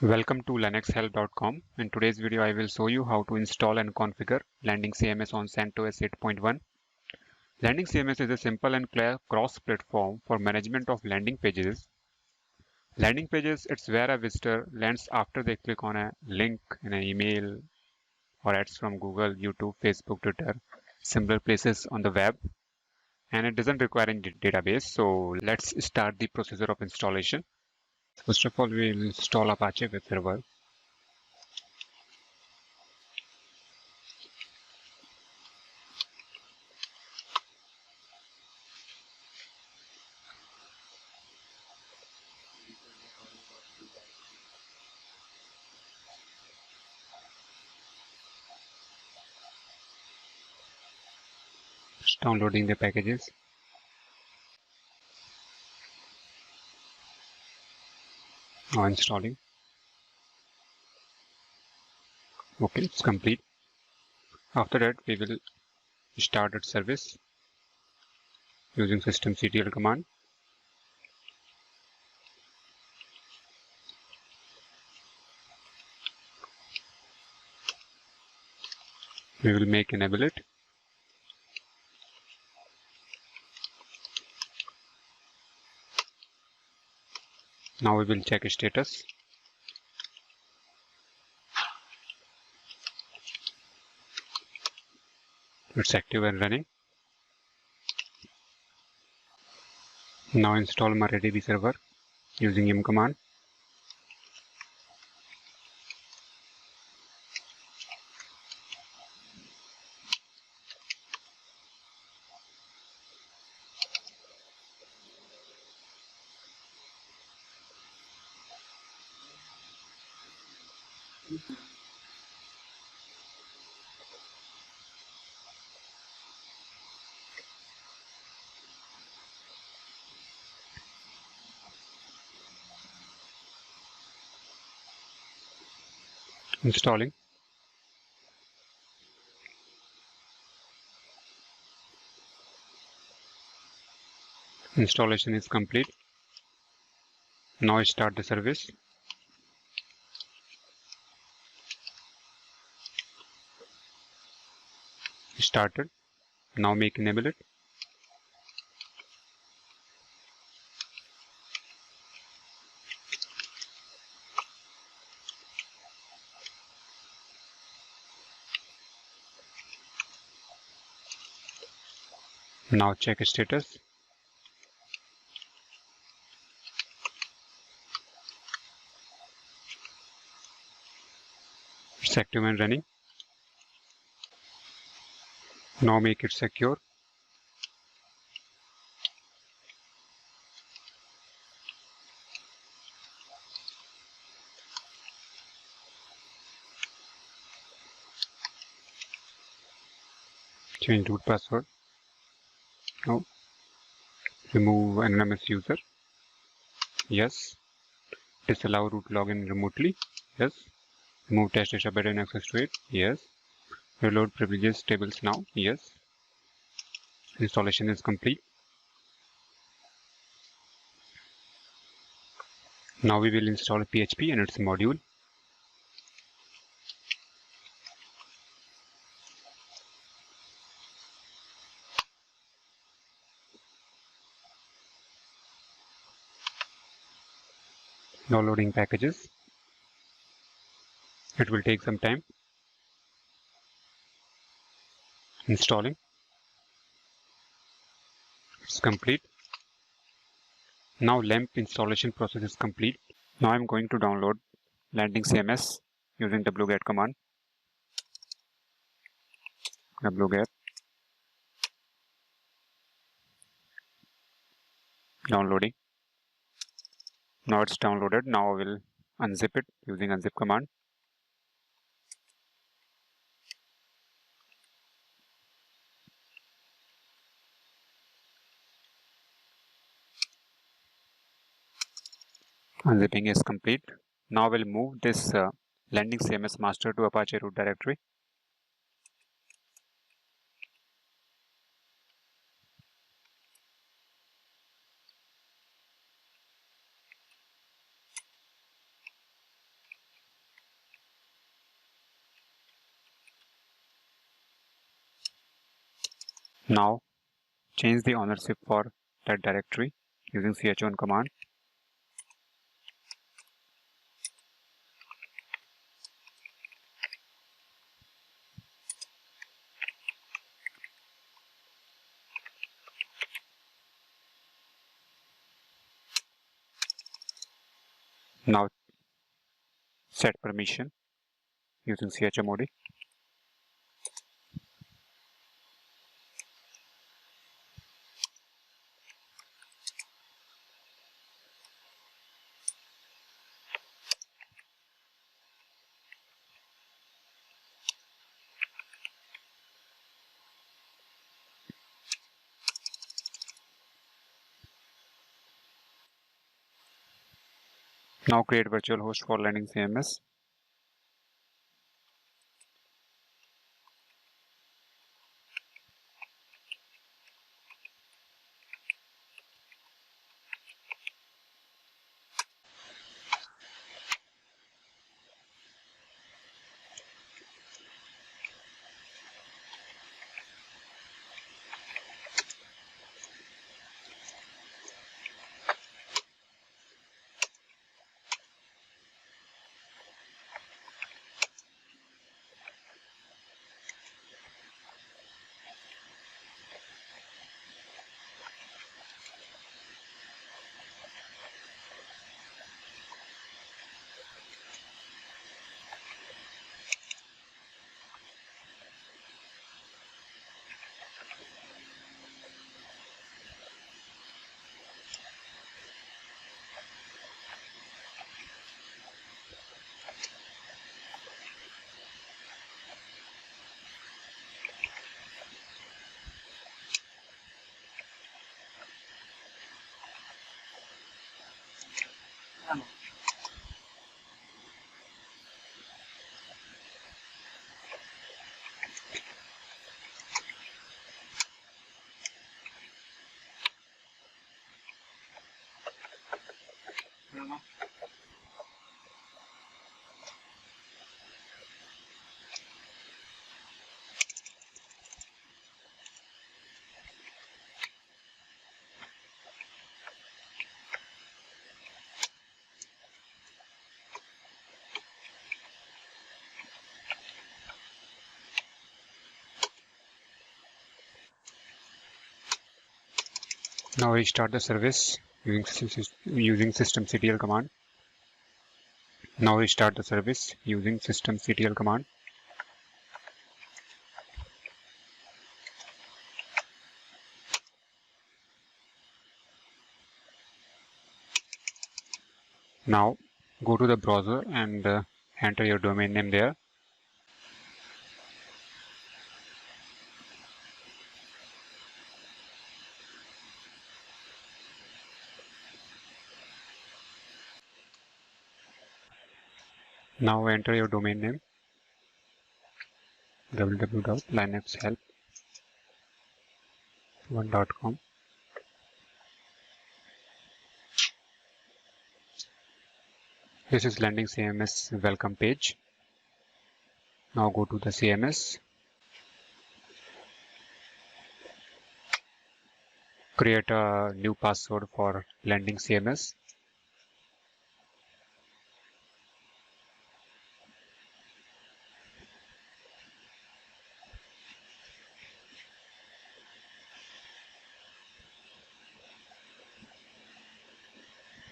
Welcome to linuxhelp.com. In today's video, I will show you how to install and configure Landing CMS on CentOS 8.1. Landing CMS is a simple and clear cross-platform for management of landing pages. Landing pages, it's where a visitor lands after they click on a link in an email or ads from Google, YouTube, Facebook, Twitter, similar places on the web. And it doesn't require any database. So let's start the procedure of installation. First of all, we will install Apache Web Server. Just downloading the packages. Now installing. Okay, it's complete. After that, we will start its service using systemctl command. We will make enable it. Now we will check status. It's active and running. Now install MariaDB server using yum command. Installing. Installation is complete. Now start the service. Started. Now make enable it. Now check status. It's active and running. Now make it secure. Change root password. Now remove anonymous user. Yes. Disallow root login remotely. Yes. Remove test data button access to it. Yes. Reload privileges tables now. Yes. Installation is complete. Now we will install PHP and its module. Downloading packages. It will take some time. Installing. It's complete. Now LAMP installation process is complete. Now I'm going to download Landing CMS using wget command. Wget. Downloading. Now it's downloaded. Now I will unzip it using unzip command. Unzipping is complete. Now we'll move this Landing CMS master to Apache root directory. Now change the ownership for that directory using chown command. Now set permission using chmod. Now create virtual host for Landing CMS. Now restart the service using systemctl command. Now restart the service using systemctl command. Now go to the browser and enter your domain name there. Now enter your domain name www.linuxhelp1.com. This is Landing CMS welcome page. Now go to the CMS. Create a new password for Landing CMS.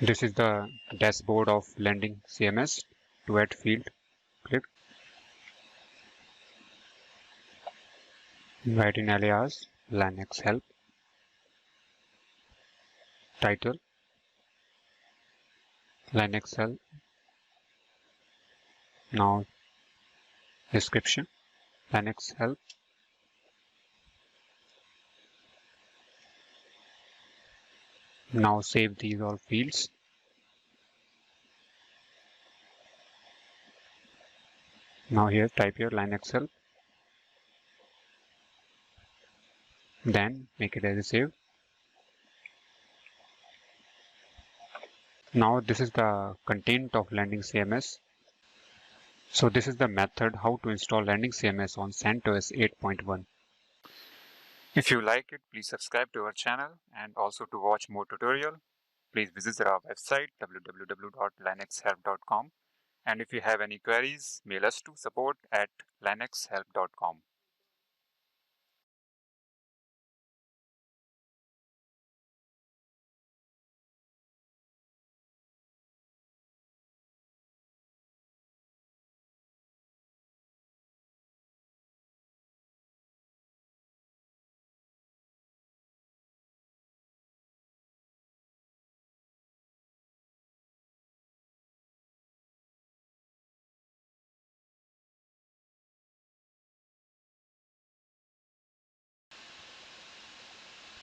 This is the dashboard of Landing CMS. To add field, click. Write in alias Linux help. Title Linux help. Now description Linux help. Now save these all fields. Now here type your Linux help. Then make it as a save. Now this is the content of Landing CMS. So this is the method how to install Landing CMS on CentOS 8.1. If you like it, please subscribe to our channel, and also to watch more tutorial, please visit our website www.linuxhelp.com. And if you have any queries, mail us to support@linuxhelp.com.